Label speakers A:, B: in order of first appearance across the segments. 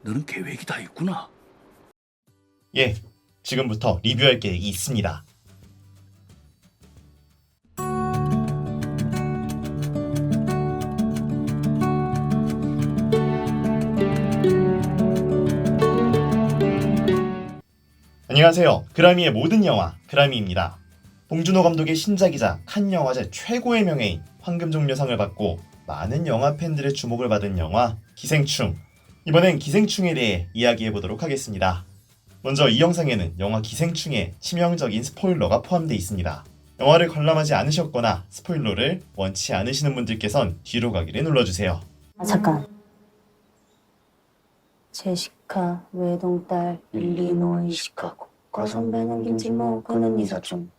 A: 너는 계획이 다 있구나.
B: 예, 지금부터 리뷰할 계획이 있습니다. 안녕하세요. 그라미의 모든 영화 그라미입니다. 봉준호 감독의 신작이자 칸 영화제 최고의 명예인 황금종려상을 받고 많은 영화 팬들의 주목을 받은 영화 기생충. 이번엔 기생충에 대해 이야기해보도록 하겠습니다. 먼저 이 영상에는 영화 기생충의 치명적인 스포일러가 포함되어 있습니다. 영화를 관람하지 않으셨거나 스포일러를 원치 않으시는 분들께선 뒤로 가기를 눌러주세요.
C: 잠깐. 제시카 외동딸 일리노이 시카고 과선배는 김진모 그는 이사촌.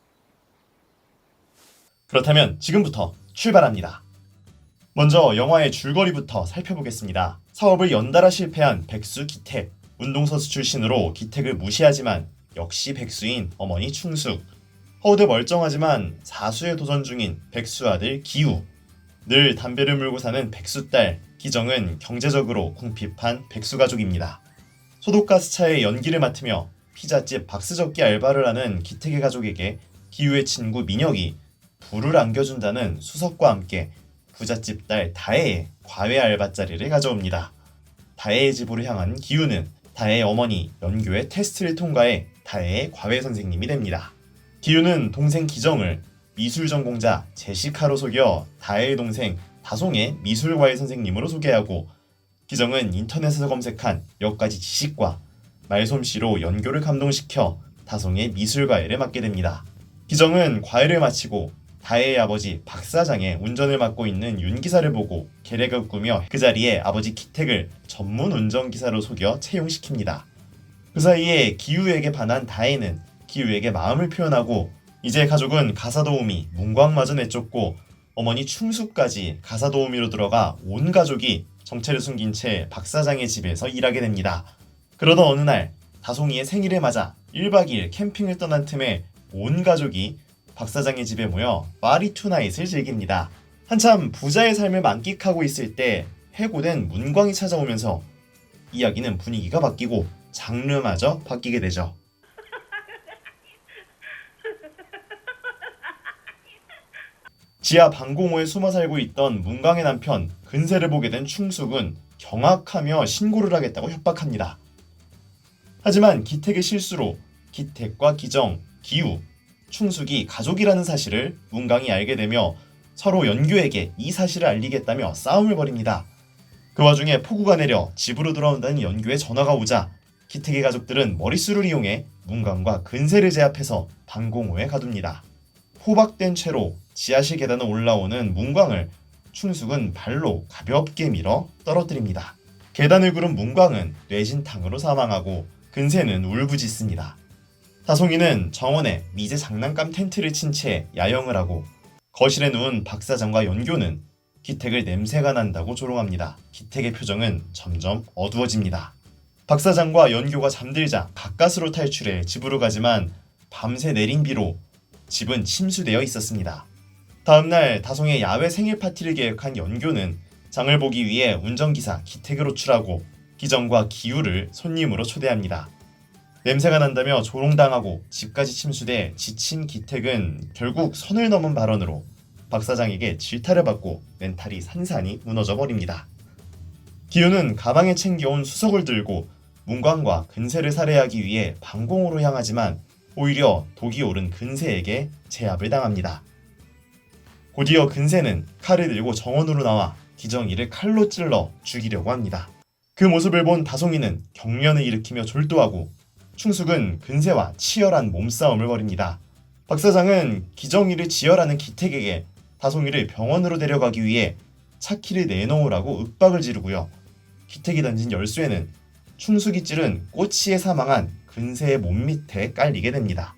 B: 그렇다면 지금부터 출발합니다. 먼저 영화의 줄거리부터 살펴보겠습니다. 사업을 연달아 실패한 백수 기택. 운동선수 출신으로 기택을 무시하지만 역시 백수인 어머니 충숙. 허우대 멀쩡하지만 사수에 도전 중인 백수 아들 기우. 늘 담배를 물고 사는 백수 딸 기정은 경제적으로 궁핍한 백수 가족입니다. 소독가스차의 연기를 맡으며 피자집 박스접기 알바를 하는 기택의 가족에게 기우의 친구 민혁이 불을 안겨준다는 수석과 함께 부잣집 딸 다혜의 과외 알바 자리를 가져옵니다. 다혜의 집으로 향한 기우는 다혜의 어머니 연교의 테스트를 통과해 다혜의 과외 선생님이 됩니다. 기우는 동생 기정을 미술 전공자 제시카로 속여 다혜의 동생 다송의 미술과외 선생님으로 소개하고, 기정은 인터넷에서 검색한 몇 가지 지식과 말솜씨로 연교를 감동시켜 다송의 미술과외를 맡게 됩니다. 기정은 과외를 마치고 다혜의 아버지 박 사장의 운전을 맡고 있는 윤 기사를 보고 계략을 꾸며 그 자리에 아버지 기택을 전문 운전기사로 속여 채용시킵니다. 그 사이에 기우에게 반한 다혜는 기우에게 마음을 표현하고, 이제 가족은 가사도우미 문광마저 내쫓고 어머니 충숙까지 가사도우미로 들어가 온 가족이 정체를 숨긴 채 박 사장의 집에서 일하게 됩니다. 그러던 어느 날 다송이의 생일을 맞아 1박 2일 캠핑을 떠난 틈에 온 가족이 박 사장의 집에 모여 파리 투나잇을 즐깁니다. 한참 부자의 삶을 만끽하고 있을 때 해고된 문광이 찾아오면서 이야기는 분위기가 바뀌고 장르마저 바뀌게 되죠. 지하 방공호에 숨어 살고 있던 문광의 남편 근세를 보게 된 충숙은 경악하며 신고를 하겠다고 협박합니다. 하지만 기택의 실수로 기택과 기정, 기우, 충숙이 가족이라는 사실을 문광이 알게 되며 서로 연교에게 이 사실을 알리겠다며 싸움을 벌입니다. 그 와중에 폭우가 내려 집으로 돌아온다는 연교의 전화가 오자 기택의 가족들은 머릿수를 이용해 문광과 근세를 제압해서 방공호에 가둡니다. 포박된 채로 지하실 계단을 올라오는 문광을 충숙은 발로 가볍게 밀어 떨어뜨립니다. 계단을 구른 문광은 뇌진탕으로 사망하고 근세는 울부짖습니다. 다송이는 정원에 미제 장난감 텐트를 친 채 야영을 하고, 거실에 누운 박 사장과 연교는 기택을 냄새가 난다고 조롱합니다. 기택의 표정은 점점 어두워집니다. 박 사장과 연교가 잠들자 가까스로 탈출해 집으로 가지만 밤새 내린 비로 집은 침수되어 있었습니다. 다음날 다송의 야외 생일 파티를 계획한 연교는 장을 보기 위해 운전기사 기택을 호출하고 기정과 기우를 손님으로 초대합니다. 냄새가 난다며 조롱당하고 집까지 침수돼 지친 기택은 결국 선을 넘은 발언으로 박 사장에게 질타를 받고 멘탈이 산산이 무너져 버립니다. 기우는 가방에 챙겨온 수석을 들고 문광과 근세를 살해하기 위해 방공호로 향하지만 오히려 독이 오른 근세에게 제압을 당합니다. 곧이어 근세는 칼을 들고 정원으로 나와 기정이를 칼로 찔러 죽이려고 합니다. 그 모습을 본 다송이는 경련을 일으키며 졸도하고, 충숙은 근세와 치열한 몸싸움을 벌입니다. 박 사장은 기정이를 지혈하는 기택에게 다송이를 병원으로 데려가기 위해 차키를 내놓으라고 윽박을 지르고요. 기택이 던진 열쇠는 충숙이 찌른 꼬치에 사망한 근세의 몸 밑에 깔리게 됩니다.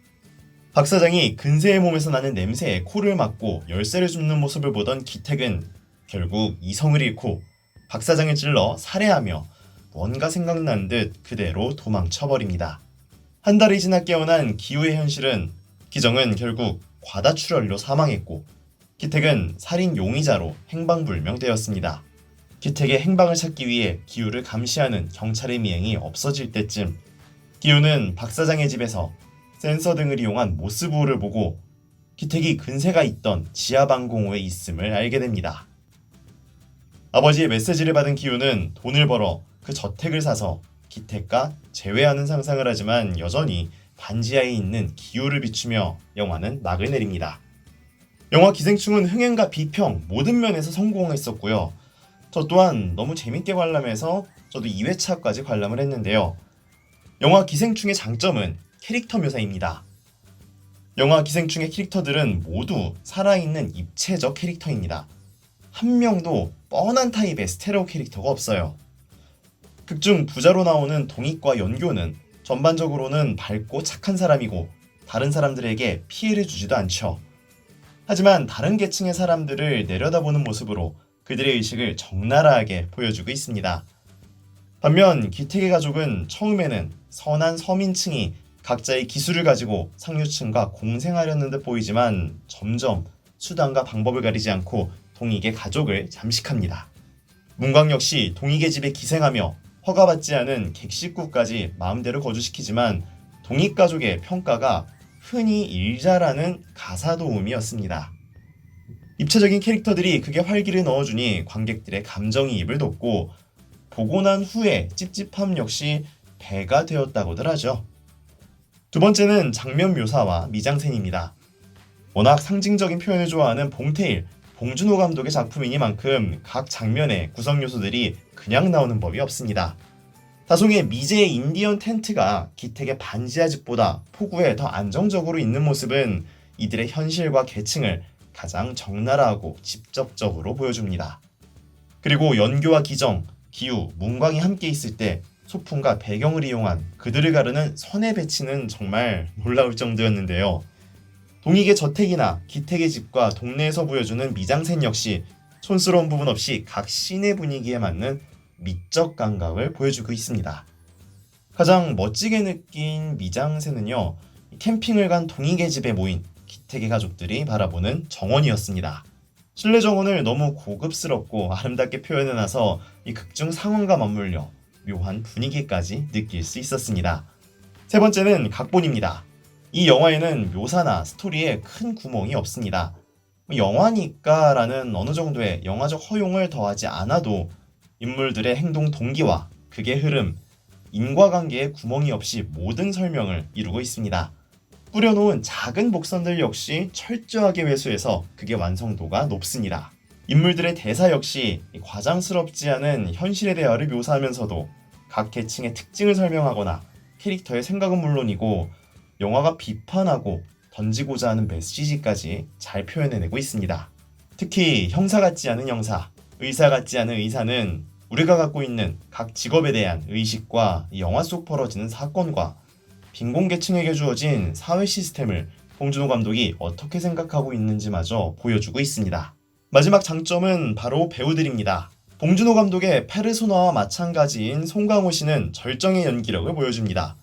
B: 박 사장이 근세의 몸에서 나는 냄새에 코를 막고 열쇠를 줍는 모습을 보던 기택은 결국 이성을 잃고 박 사장을 찔러 살해하며 뭔가 생각난 듯 그대로 도망쳐버립니다. 한 달이 지나 깨어난 기우의 현실은 기정은 결국 과다출혈로 사망했고 기택은 살인 용의자로 행방불명되었습니다. 기택의 행방을 찾기 위해 기우를 감시하는 경찰의 미행이 없어질 때쯤 기우는 박 사장의 집에서 센서 등을 이용한 모스부호를 보고 기택이 근세가 있던 지하방공호에 있음을 알게 됩니다. 아버지의 메시지를 받은 기우는 돈을 벌어 그 저택을 사서 기택과 재회하는 상상을 하지만 여전히 반지하에 있는 기우를 비추며 영화는 막을 내립니다. 영화 기생충은 흥행과 비평 모든 면에서 성공했었고요. 저 또한 너무 재밌게 관람해서 저도 2회차까지 관람을 했는데요. 영화 기생충의 장점은 캐릭터 묘사입니다. 영화 기생충의 캐릭터들은 모두 살아있는 입체적 캐릭터입니다. 한 명도 뻔한 타입의 스테레오 캐릭터가 없어요. 극중 부자로 나오는 동익과 연교는 전반적으로는 밝고 착한 사람이고 다른 사람들에게 피해를 주지도 않죠. 하지만 다른 계층의 사람들을 내려다보는 모습으로 그들의 의식을 적나라하게 보여주고 있습니다. 반면 기택의 가족은 처음에는 선한 서민층이 각자의 기술을 가지고 상류층과 공생하려는 듯 보이지만 점점 수단과 방법을 가리지 않고 동익의 가족을 잠식합니다. 문광 역시 동익의 집에 기생하며 허가받지 않은 객식구까지 마음대로 거주시키지만 동익 가족의 평가가 흔히 일자라는 가사도우미였습니다. 입체적인 캐릭터들이 극에 활기를 넣어주니 관객들의 감정이입을 돋고 보고 난 후에 찝찝함 역시 배가 되었다고들 하죠. 두 번째는 장면 묘사와 미장센입니다. 워낙 상징적인 표현을 좋아하는 봉태일, 봉준호 감독의 작품이니만큼 각 장면의 구성 요소들이 그냥 나오는 법이 없습니다. 다송의 미제의 인디언 텐트가 기택의 반지하 집보다 포구에 더 안정적으로 있는 모습은 이들의 현실과 계층을 가장 적나라하고 직접적으로 보여줍니다. 그리고 연교와 기정, 기우, 문광이 함께 있을 때 소품과 배경을 이용한 그들을 가르는 선의 배치는 정말 놀라울 정도였는데요. 동익의 저택이나 기택의 집과 동네에서 보여주는 미장센 역시 촌스러운 부분 없이 각 씬의 분위기에 맞는 미적 감각을 보여주고 있습니다. 가장 멋지게 느낀 미장센은요, 캠핑을 간 동익의 집에 모인 기택의 가족들이 바라보는 정원이었습니다. 실내 정원을 너무 고급스럽고 아름답게 표현해놔서 이 극중 상황과 맞물려 묘한 분위기까지 느낄 수 있었습니다. 세 번째는 각본입니다. 이 영화에는 묘사나 스토리에 큰 구멍이 없습니다. 영화니까라는 어느 정도의 영화적 허용을 더하지 않아도 인물들의 행동 동기와 극의 흐름, 인과관계에 구멍이 없이 모든 설명을 이루고 있습니다. 뿌려놓은 작은 복선들 역시 철저하게 회수해서 극의 완성도가 높습니다. 인물들의 대사 역시 과장스럽지 않은 현실의 대화를 묘사하면서도 각 계층의 특징을 설명하거나 캐릭터의 생각은 물론이고 영화가 비판하고 던지고자 하는 메시지까지 잘 표현해내고 있습니다. 특히 형사 같지 않은 형사, 의사 같지 않은 의사는 우리가 갖고 있는 각 직업에 대한 의식과 영화 속 벌어지는 사건과 빈곤계층에게 주어진 사회 시스템을 봉준호 감독이 어떻게 생각하고 있는지마저 보여주고 있습니다. 마지막 장점은 바로 배우들입니다. 봉준호 감독의 페르소나와 마찬가지인 송강호 씨는 절정의 연기력을 보여줍니다.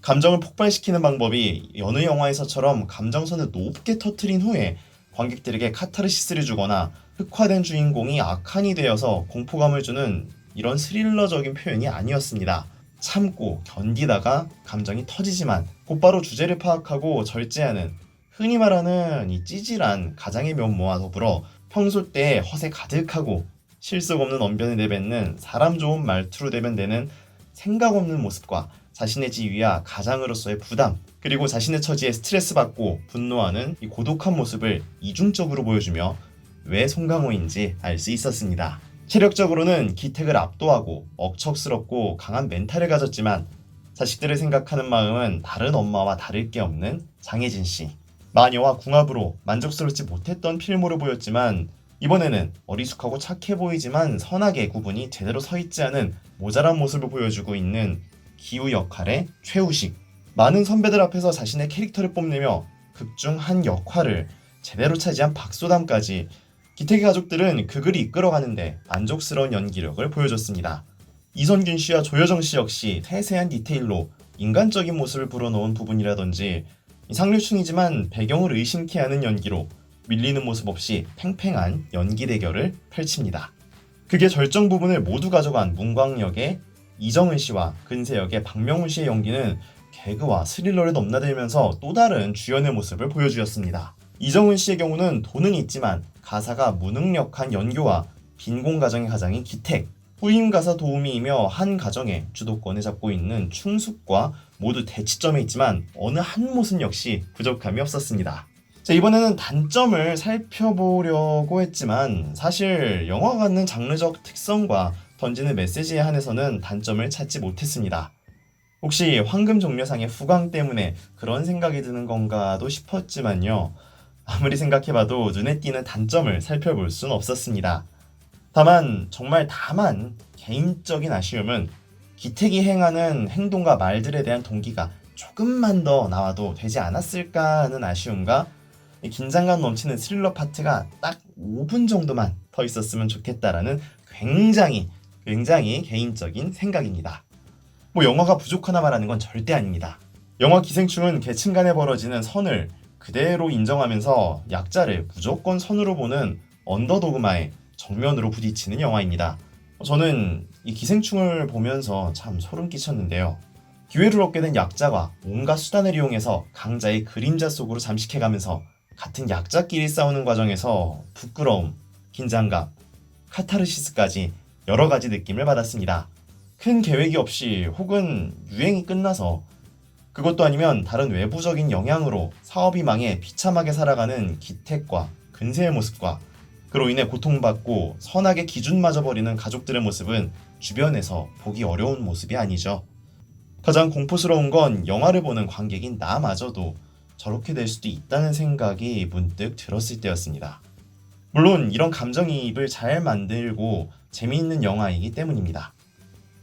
B: 감정을 폭발시키는 방법이 여느 영화에서처럼 감정선을 높게 터트린 후에 관객들에게 카타르시스를 주거나 흑화된 주인공이 악한이 되어서 공포감을 주는 이런 스릴러적인 표현이 아니었습니다. 참고 견디다가 감정이 터지지만 곧바로 주제를 파악하고 절제하는 흔히 말하는 이 찌질한 가장의 면모와 더불어 평소 때 허세 가득하고 실속 없는 언변을 내뱉는 사람 좋은 말투로 대변되는 생각 없는 모습과 자신의 지위와 가장으로서의 부담, 그리고 자신의 처지에 스트레스 받고 분노하는 이 고독한 모습을 이중적으로 보여주며 왜 송강호인지 알 수 있었습니다. 체력적으로는 기택을 압도하고 억척스럽고 강한 멘탈을 가졌지만 자식들을 생각하는 마음은 다른 엄마와 다를 게 없는 장혜진 씨. 마녀와 궁합으로 만족스럽지 못했던 필모를 보였지만 이번에는 어리숙하고 착해 보이지만 선악의 구분이 제대로 서 있지 않은 모자란 모습을 보여주고 있는 기우 역할의 최우식. 많은 선배들 앞에서 자신의 캐릭터를 뽐내며 극중 한 역할을 제대로 차지한 박소담까지 기택의 가족들은 극을 이끌어가는데 만족스러운 연기력을 보여줬습니다. 이선균 씨와 조여정 씨 역시 세세한 디테일로 인간적인 모습을 불어넣은 부분이라든지 상류층이지만 배경을 의심케 하는 연기로 밀리는 모습 없이 팽팽한 연기 대결을 펼칩니다. 그게 절정 부분을 모두 가져간 문광 역의 이정은 씨와 근세 역의 박명훈 씨의 연기는 개그와 스릴러를 넘나들면서 또 다른 주연의 모습을 보여주었습니다. 이정은 씨의 경우는 돈은 있지만 가사가 무능력한 연교와 빈곤 가정의 가장인 기택, 후임 가사 도우미이며 한 가정의 주도권을 잡고 있는 충숙과 모두 대치점에 있지만 어느 한 모습 역시 부족함이 없었습니다. 자, 이번에는 단점을 살펴보려고 했지만 사실 영화가 갖는 장르적 특성과 던지는 메시지에 한해서는 단점을 찾지 못했습니다. 혹시 황금종려상의 후광 때문에 그런 생각이 드는 건가도 싶었지만요. 아무리 생각해봐도 눈에 띄는 단점을 살펴볼 순 없었습니다. 다만 개인적인 아쉬움은 기택이 행하는 행동과 말들에 대한 동기가 조금만 더 나와도 되지 않았을까 하는 아쉬움과 긴장감 넘치는 스릴러 파트가 딱 5분 정도만 더 있었으면 좋겠다라는 굉장히 개인적인 생각입니다. 영화가 부족하나 말하는 건 절대 아닙니다. 영화 기생충은 계층 간에 벌어지는 선을 그대로 인정하면서 약자를 무조건 선으로 보는 언더도그마의 정면으로 부딪히는 영화입니다. 저는 이 기생충을 보면서 참 소름 끼쳤는데요. 기회를 얻게 된 약자가 온갖 수단을 이용해서 강자의 그림자 속으로 잠식해가면서 같은 약자끼리 싸우는 과정에서 부끄러움, 긴장감, 카타르시스까지 여러 가지 느낌을 받았습니다. 큰 계획이 없이 혹은 유행이 끝나서 그것도 아니면 다른 외부적인 영향으로 사업이 망해 비참하게 살아가는 기택과 근세의 모습과 그로 인해 고통받고 선악의 기준마저 버리는 가족들의 모습은 주변에서 보기 어려운 모습이 아니죠. 가장 공포스러운 건 영화를 보는 관객인 나마저도 저렇게 될 수도 있다는 생각이 문득 들었을 때였습니다. 물론 이런 감정이입을 잘 만들고 재미있는 영화이기 때문입니다.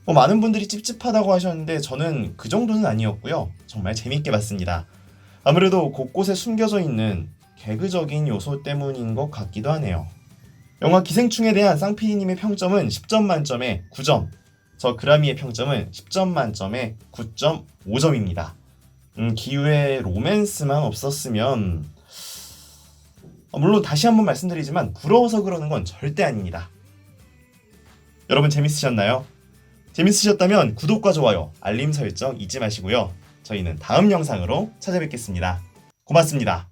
B: 많은 분들이 찝찝하다고 하셨는데 저는 그 정도는 아니었고요. 정말 재밌게 봤습니다. 아무래도 곳곳에 숨겨져 있는 개그적인 요소 때문인 것 같기도 하네요. 영화 기생충에 대한 쌍PD님의 평점은 10점 만점에 9점, 저 그라미의 평점은 10점 만점에 9.5점입니다. 기우의 로맨스만 없었으면 물론 다시 한번 말씀드리지만 부러워서 그러는 건 절대 아닙니다. 여러분 재밌으셨나요? 재밌으셨다면 구독과 좋아요, 알림 설정 잊지 마시고요. 저희는 다음 영상으로 찾아뵙겠습니다. 고맙습니다.